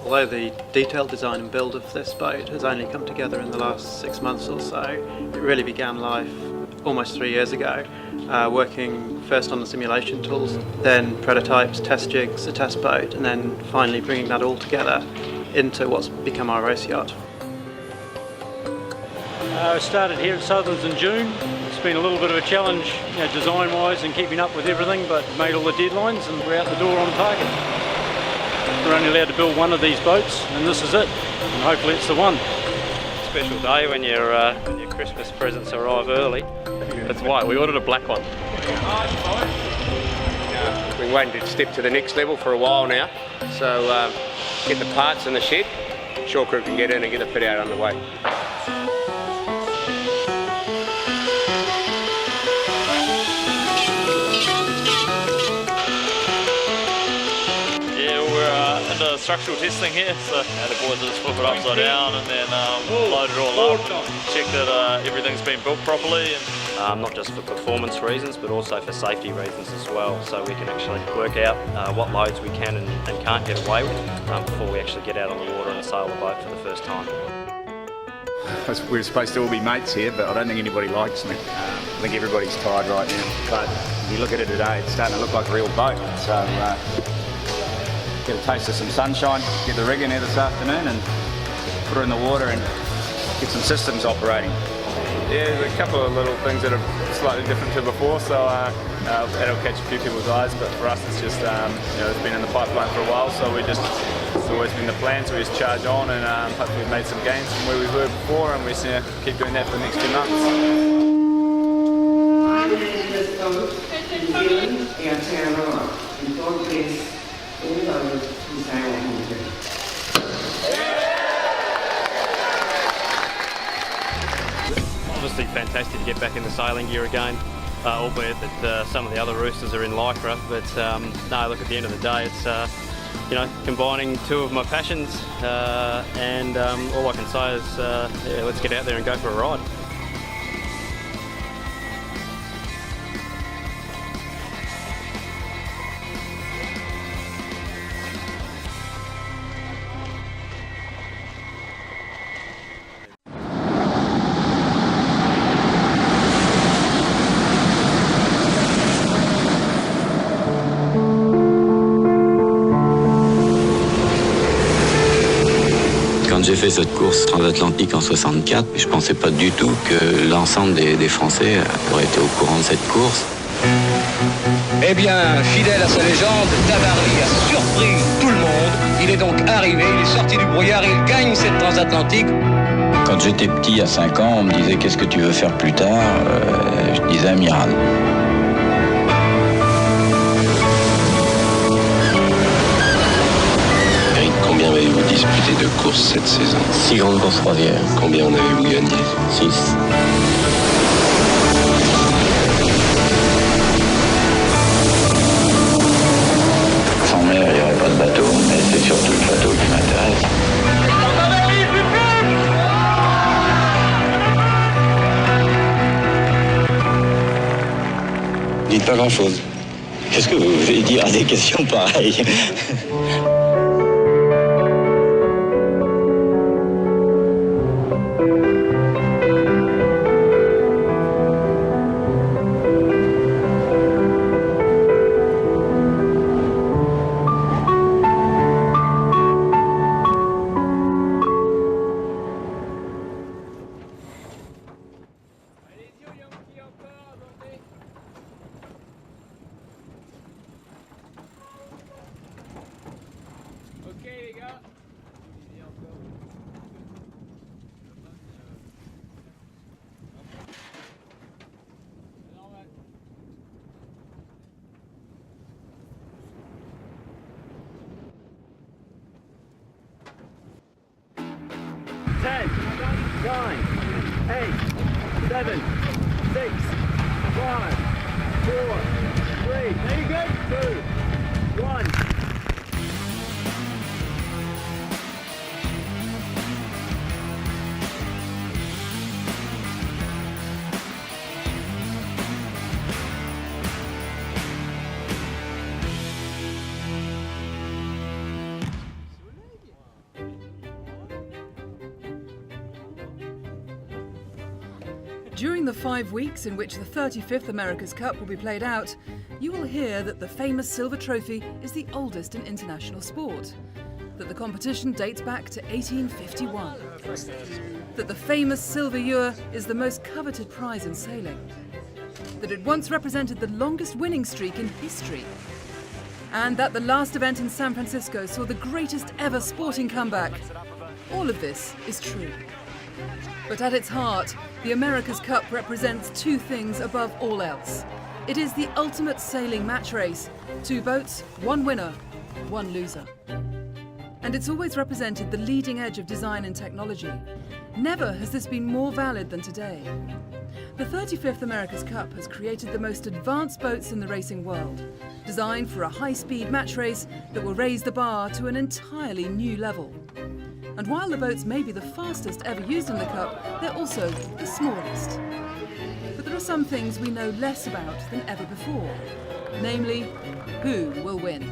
Although the detailed design and build of this boat has only come together in the last 6 months or so, it really began life almost 3 years ago, working first on the simulation tools, then prototypes, test jigs, a test boat, and then finally bringing that all together into what's become our race yacht. I started here at Southerns in June. It's been a little bit of a challenge, design-wise and keeping up with everything, but made all the deadlines and we're out the door on target. We're only allowed to build one of these boats, and this is it, and hopefully it's the one. Special day when your Christmas presents arrive early. It's white. We ordered a black one. We've been waiting to step to the next level for a while now, so get the parts in the shed. Shore crew can get in and get the fit out underway. Structural testing here, so the boys will just flip it upside down and then load it all up and check that everything's been built properly. And not just for performance reasons but also for safety reasons as well, so we can actually work out what loads we can and can't get away with before we actually get out on the water and sail the boat for the first time. We're supposed to all be mates here, but I don't think anybody likes me. I think everybody's tired right now, but if you look at it today, it's starting to look like a real boat. So get a taste of some sunshine, get the rig in here this afternoon and put her in the water and get some systems operating. Yeah, there's a couple of little things that are slightly different to before, so that'll catch a few people's eyes, but for us it's just, it's been in the pipeline for a while, so it's always been the plan, so we just charge on and hopefully we've made some gains from where we were before, and we just keep doing that for the next 2 months. Obviously fantastic to get back in the sailing gear again, albeit that some of the other roosters are in lycra, but no, look, at the end of the day it's combining two of my passions, and all I can say is let's get out there and go for a ride. Quand j'ai fait cette course transatlantique en 64, je ne pensais pas du tout que l'ensemble des Français auraient été au courant de cette course. Eh bien, fidèle à sa légende, Tabarly a surpris tout le monde. Il est donc arrivé, il est sorti du brouillard et il gagne cette transatlantique. Quand j'étais petit, à 5 ans, on me disait « Qu'est-ce que tu veux faire plus tard ?» Je disais « Amiral ». Combien avez-vous disputé de courses cette saison? 6 grandes courses croisières. Combien en avez-vous gagné? 6. Sans mer, il n'y aurait pas de bateau, mais c'est surtout le bateau qui m'intéresse. Dites pas grand-chose. Qu'est-ce que vous voulez dire à des questions pareilles? Ten, 9, 8, 7, 6, 5, 4, 3, there you go, 2, 1. During the 5 weeks in which the 35th America's Cup will be played out, you will hear that the famous silver trophy is the oldest in international sport, that the competition dates back to 1851, that the famous silver ewer is the most coveted prize in sailing, that it once represented the longest winning streak in history, and that the last event in San Francisco saw the greatest ever sporting comeback. All of this is true. But at its heart, the America's Cup represents two things above all else. It is the ultimate sailing match race. 2 boats, 1 winner, 1 loser. And it's always represented the leading edge of design and technology. Never has this been more valid than today. The 35th America's Cup has created the most advanced boats in the racing world, designed for a high-speed match race that will raise the bar to an entirely new level. And while the boats may be the fastest ever used in the Cup, they're also the smallest. But there are some things we know less about than ever before, namely, who will win.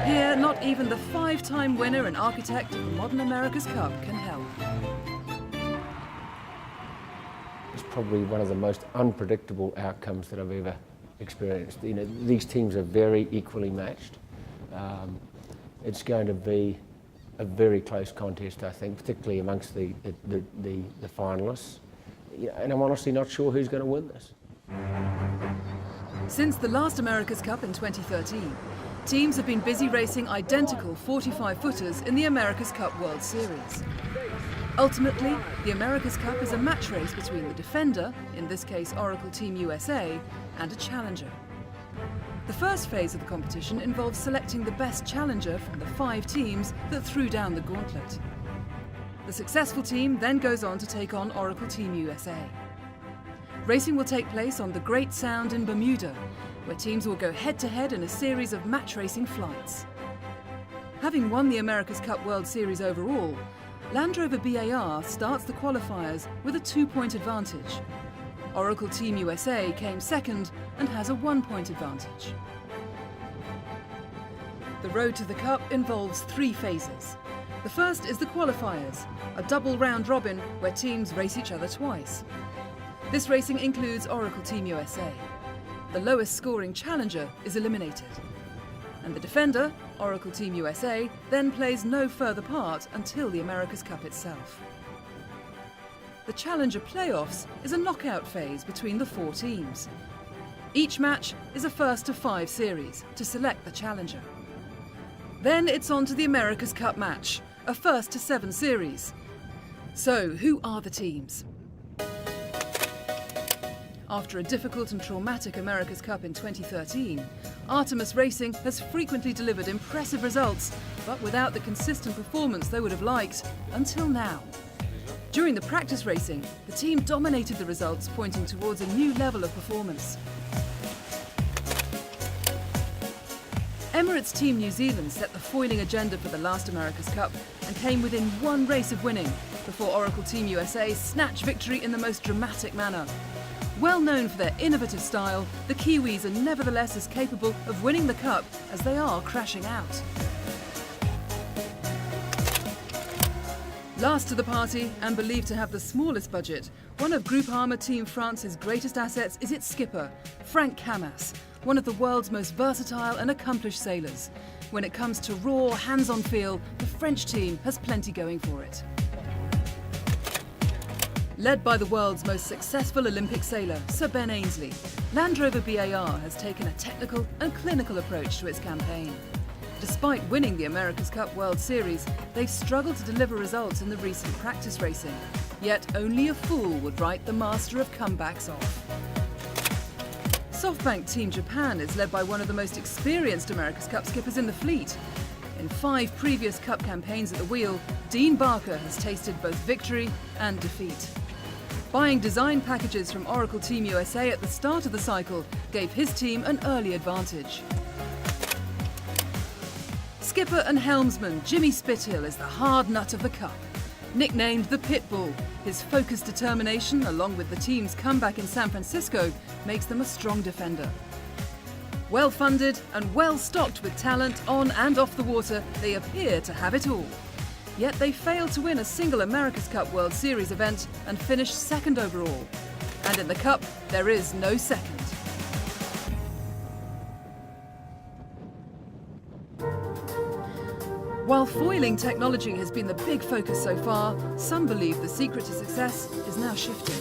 Here, not even the 5-time winner and architect of the modern America's Cup can help. It's probably one of the most unpredictable outcomes that I've ever experienced. You know, these teams are very equally matched. It's going to be a very close contest, I think, particularly amongst the finalists. And I'm honestly not sure who's going to win this. Since the last America's Cup in 2013, teams have been busy racing identical 45-footers in the America's Cup World Series. Ultimately, the America's Cup is a match race between the defender, in this case Oracle Team USA, and a challenger. The first phase of the competition involves selecting the best challenger from the 5 teams that threw down the gauntlet. The successful team then goes on to take on Oracle Team USA. Racing will take place on the Great Sound in Bermuda, where teams will go head-to-head in a series of match racing flights. Having won the America's Cup World Series overall, Land Rover BAR starts the qualifiers with a 2-point advantage. Oracle Team USA came second and has a 1-point advantage. The road to the Cup involves 3 phases. The first is the qualifiers, a double round robin where teams race each other twice. This racing includes Oracle Team USA. The lowest scoring challenger is eliminated. And the defender, Oracle Team USA, then plays no further part until the America's Cup itself. The Challenger Playoffs is a knockout phase between the 4 teams. Each match is a 1-to-5 series to select the challenger. Then it's on to the America's Cup match, a 1-to-7 series. So, who are the teams? After a difficult and traumatic America's Cup in 2013, Artemis Racing has frequently delivered impressive results, but without the consistent performance they would have liked, until now. During the practice racing, the team dominated the results, pointing towards a new level of performance. Emirates Team New Zealand set the foiling agenda for the last America's Cup and came within 1 race of winning before Oracle Team USA snatched victory in the most dramatic manner. Well known for their innovative style, the Kiwis are nevertheless as capable of winning the Cup as they are crashing out. Last to the party, and believed to have the smallest budget, one of Groupama Team France's greatest assets is its skipper, Frank Camas, one of the world's most versatile and accomplished sailors. When it comes to raw, hands-on feel, the French team has plenty going for it. Led by the world's most successful Olympic sailor, Sir Ben Ainslie, Land Rover BAR has taken a technical and clinical approach to its campaign. Despite winning the America's Cup World Series, they've struggled to deliver results in the recent practice racing. Yet only a fool would write the master of comebacks off. SoftBank Team Japan is led by one of the most experienced America's Cup skippers in the fleet. In 5 previous Cup campaigns at the wheel, Dean Barker has tasted both victory and defeat. Buying design packages from Oracle Team USA at the start of the cycle gave his team an early advantage. Skipper and helmsman Jimmy Spithill is the hard nut of the Cup. Nicknamed the Pitbull, his focused determination along with the team's comeback in San Francisco makes them a strong defender. Well funded and well stocked with talent on and off the water, they appear to have it all. Yet they failed to win a single America's Cup World Series event and finished 2nd overall. And in the Cup, there is no second. While foiling technology has been the big focus so far, some believe the secret to success is now shifting.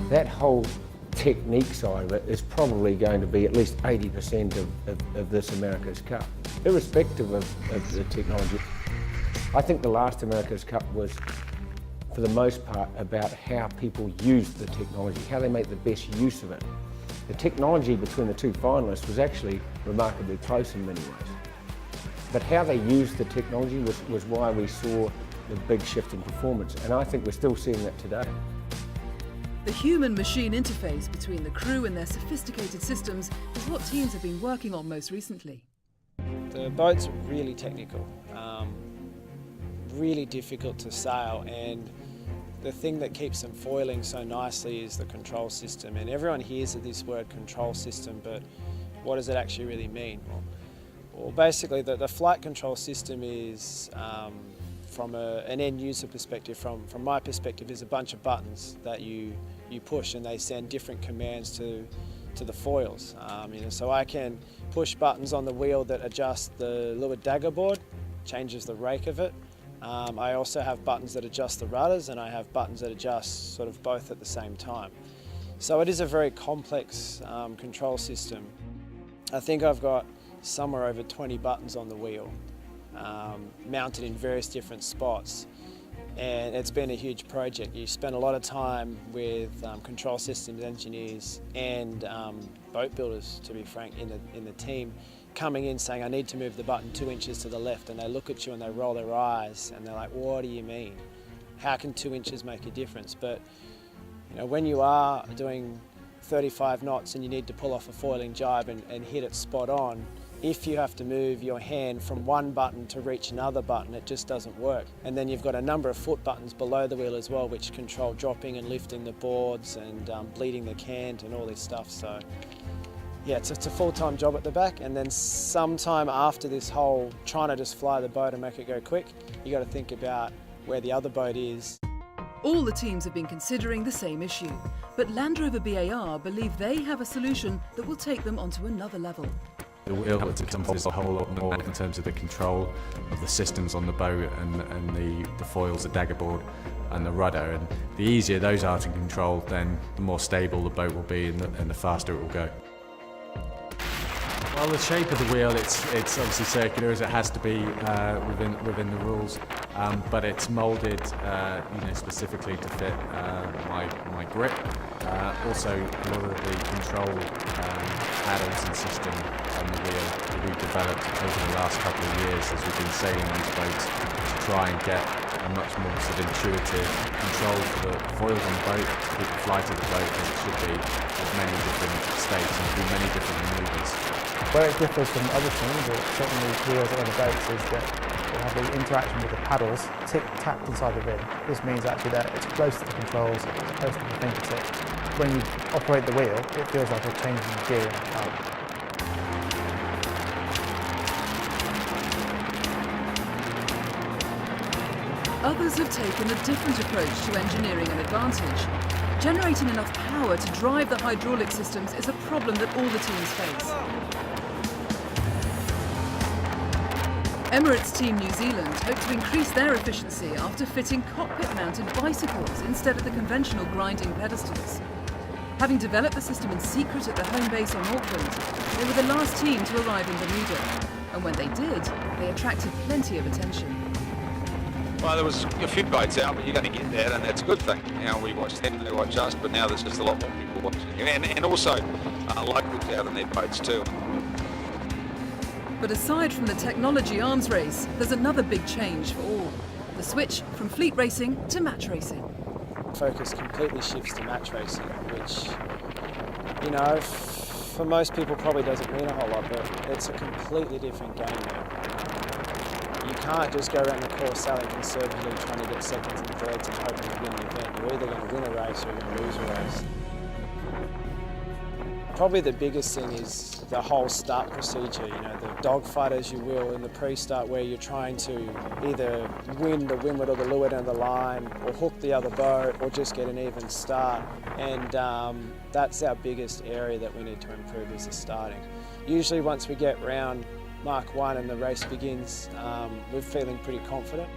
That whole technique side of it is probably going to be at least 80% of this America's Cup, irrespective of the technology. I think the last America's Cup was, for the most part, about how people use the technology, how they make the best use of it. The technology between the two finalists was actually remarkably close in many ways. But how they used the technology was why we saw the big shift in performance, and I think we're still seeing that today. The human-machine interface between the crew and their sophisticated systems is what teams have been working on most recently. The boats are really technical, really difficult to sail, and the thing that keeps them foiling so nicely is the control system. And everyone hears of this word control system, but what does it actually really mean? Well, basically the flight control system is, from an end user perspective, from my perspective, is a bunch of buttons that you push, and they send different commands to the foils. So I can push buttons on the wheel that adjust the leeward dagger board, changes the rake of it. I also have buttons that adjust the rudders, and I have buttons that adjust sort of both at the same time. So it is a very complex control system. I think I've got somewhere over 20 buttons on the wheel, mounted in various different spots. And it's been a huge project. You spend a lot of time with control systems engineers and boat builders, to be frank, in the team, coming in saying, I need to move the button 2 inches to the left, and they look at you and they roll their eyes and they're like, what do you mean? How can 2 inches make a difference? But when you are doing 35 knots and you need to pull off a foiling jibe and hit it spot on, if you have to move your hand from one button to reach another button, it just doesn't work. And then you've got a number of foot buttons below the wheel as well, which control dropping and lifting the boards and bleeding the cant and all this stuff. So yeah, it's a full-time job at the back. And then sometime after this whole trying to just fly the boat and make it go quick, you got to think about where the other boat is. All the teams have been considering the same issue, but Land Rover BAR believe they have a solution that will take them onto another level. The wheel involves a whole lot more in terms of the control of the systems on the boat and the foils, the dagger board and the rudder. And the easier those are to control, then the more stable the boat will be and the faster it will go. Well, the shape of the wheel, it's obviously circular as it has to be within the rules, but it's moulded specifically to fit my grip. Also, a lot of the control paddles and system on the wheel that we've developed over the last couple of years as we've been sailing these boats to try and get a much more sort of intuitive control for the foils on the boat, to keep the flight of the boat as it should be, with many different states and do many different manoeuvres. Where it differs from other things, or certainly wheels on the boats, is that it have the interaction with the paddles tapped inside the rim. This means actually that it's close to the controls, it's close to the fingertips. When you operate the wheel, it feels like you're changing the gear in the car. Others have taken a different approach to engineering an advantage. Generating enough power to drive the hydraulic systems is a problem that all the teams face. Emirates Team New Zealand hope to increase their efficiency after fitting cockpit-mounted bicycles instead of the conventional grinding pedestals. Having developed the system in secret at the home base on Auckland, they were the last team to arrive in Bermuda. And when they did, they attracted plenty of attention. Well, there was a few boats out, but you're going to get that, and that's a good thing. We watch them, they watch us, but now there's just a lot more people watching. And also locals out in their boats too. But aside from the technology arms race, there's another big change for all. The switch from fleet racing to match racing. Focus completely shifts to match racing, which, for most people probably doesn't mean a whole lot, but it's a completely different game now. You can't just go around the course sailing conservatively trying to get seconds and thirds and hoping to win the event. You're either going to win a race or you're going to lose a race. Probably the biggest thing is the whole start procedure, you know, the dogfight, as you will, in the pre-start, where you're trying to either win the windward or the leeward end of the line, or hook the other boat, or just get an even start. And that's our biggest area that we need to improve, is the starting. Usually once we get round Mark 1 and the race begins, we're feeling pretty confident.